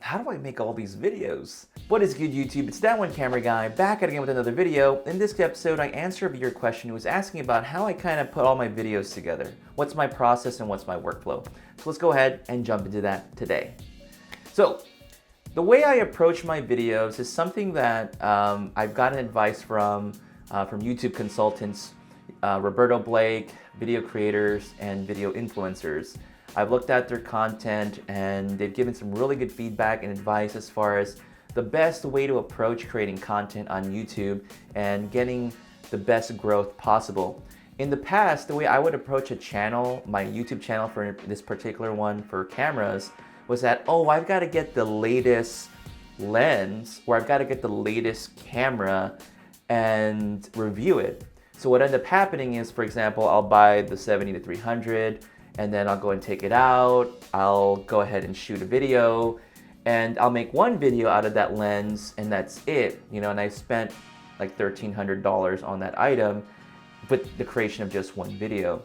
how do I make all these videos? What is good, YouTube? It's that one camera guy back at again with another video. In this episode, I answer your question who was asking about how I kind of put all my videos together. What's my process and what's my workflow? So let's go ahead and jump into that today. So the way I approach my videos is something that I've gotten advice from YouTube consultants, Roberto Blake, video creators, and video influencers. I've looked at their content and they've given some really good feedback and advice as far as the best way to approach creating content on YouTube and getting the best growth possible. In the past, the way I would approach a channel, my YouTube channel for this particular one for cameras, was that, oh, I've got to get the latest lens or I've got to get the latest camera and review it. So what ended up happening is, for example, I'll buy the 70-300 and then I'll go and take it out. I'll go ahead and shoot a video and I'll make one video out of that lens and that's it, you know, and I spent like $1,300 on that item with the creation of just one video.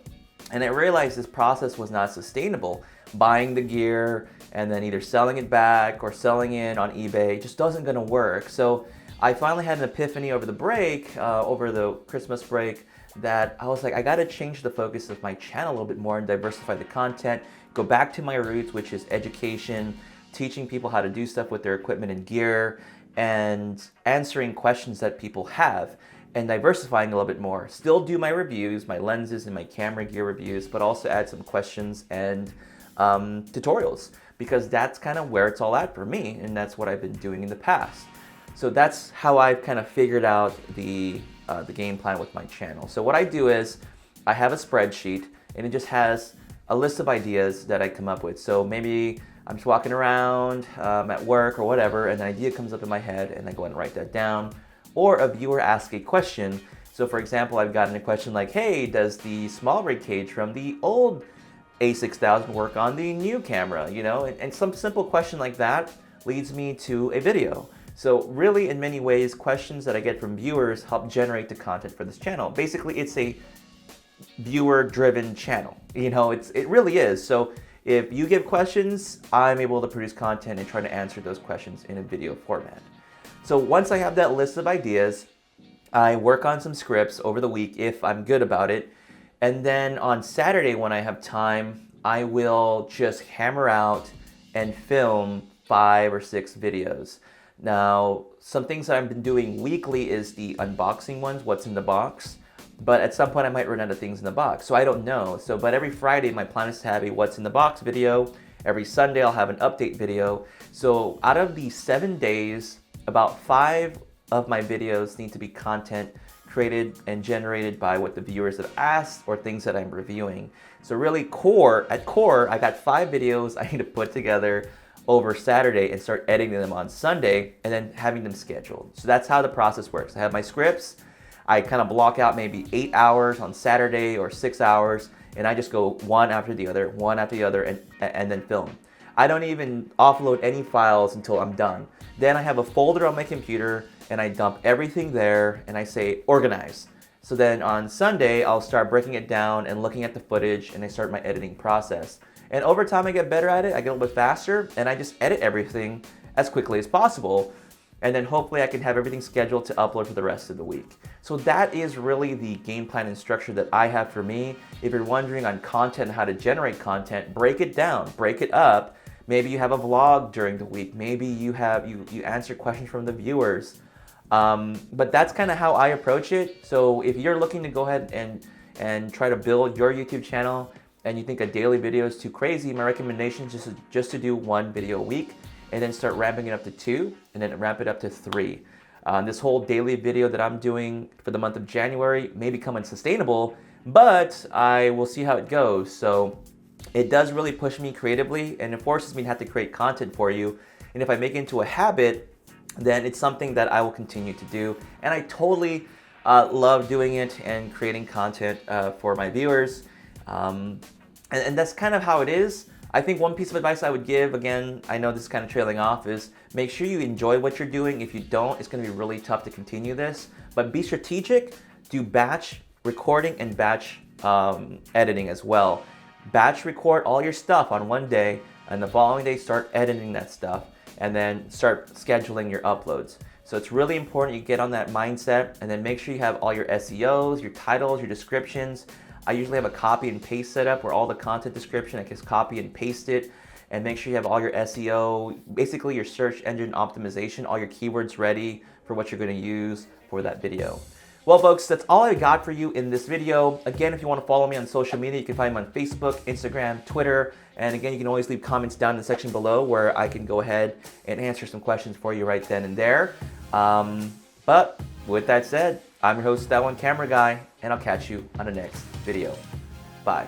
And I realized this process was not sustainable. Buying the gear and then either selling it back or selling it on eBay just doesn't gonna work. So I finally had an epiphany over the break, over the Christmas break, that I was like, I gotta change the focus of my channel a little bit more and diversify the content, go back to my roots, which is education, teaching people how to do stuff with their equipment and gear, and answering questions that people have, and diversifying a little bit more. Still do my reviews, my lenses and my camera gear reviews, but also add some questions and tutorials, because that's kind of where it's all at for me, and that's what I've been doing in the past. So that's how I've kind of figured out the game plan with my channel. So what I do is I have a spreadsheet and it just has a list of ideas that I come up with. So maybe I'm just walking around at work or whatever, and an idea comes up in my head and I go and write that down. Or a viewer asks a question. So for example, I've gotten a question like, hey, does the small rig cage from the old A6000 work on the new camera? You know, and some simple question like that leads me to a video. So really, in many ways, questions that I get from viewers help generate the content for this channel. Basically, it's a viewer-driven channel. You know, it really is. So if you give questions, I'm able to produce content and try to answer those questions in a video format. So once I have that list of ideas, I work on some scripts over the week if I'm good about it. And then on Saturday when I have time, I will just hammer out and film 5 or 6 videos. Now, some things that I've been doing weekly is the unboxing ones, what's in the box. But at some point I might run out of things in the box, so I don't know. But every Friday my plan is to have a what's in the box video. Every Sunday I'll have an update video. So out of the 7 days, about 5 of my videos need to be content created and generated by what the viewers have asked or things that I'm reviewing. So really at core, I got 5 videos I need to put together over Saturday and start editing them on Sunday and then having them scheduled. So that's how the process works. I have my scripts, I kind of block out maybe 8 hours on Saturday or 6 hours, and I just go one after the other, and then film. I don't even offload any files until I'm done. Then I have a folder on my computer and I dump everything there and I say organize. So then on Sunday, I'll start breaking it down and looking at the footage and I start my editing process. And over time I get better at it, I get a little bit faster, and I just edit everything as quickly as possible. And then hopefully I can have everything scheduled to upload for the rest of the week. So that is really the game plan and structure that I have for me. If you're wondering on content, how to generate content, break it down, break it up. Maybe you have a vlog during the week. Maybe you answer questions from the viewers. But that's kind of how I approach it. So if you're looking to go ahead and try to build your YouTube channel and you think a daily video is too crazy, my recommendation is just to do 1 video a week and then start ramping it up to 2 and then ramp it up to 3. This whole daily video that I'm doing for the month of January may become unsustainable, but I will see how it goes. So it does really push me creatively and it forces me to have to create content for you. And if I make it into a habit, then it's something that I will continue to do. And I totally love doing it and creating content for my viewers. And that's kind of how it is. I think one piece of advice I would give, again, I know this is kind of trailing off, is make sure you enjoy what you're doing. If you don't, it's going to be really tough to continue this. But be strategic, do batch recording and batch editing as well. Batch record all your stuff on one day, and the following day start editing that stuff. and then start scheduling your uploads. So it's really important you get on that mindset, and then make sure you have all your SEOs, your titles, your descriptions. I usually have a copy and paste setup where all the content description, I can copy and paste it, and make sure you have all your SEO, basically your search engine optimization, all your keywords ready for what you're going to use for that video. Well, folks, that's all I got for you in this video. Again, if you want to follow me on social media, you can find me on Facebook, Instagram, Twitter, and again, you can always leave comments down in the section below where I can go ahead and answer some questions for you right then and there. But with that said, I'm your host, That One Camera Guy, and I'll catch you on the next video. Bye.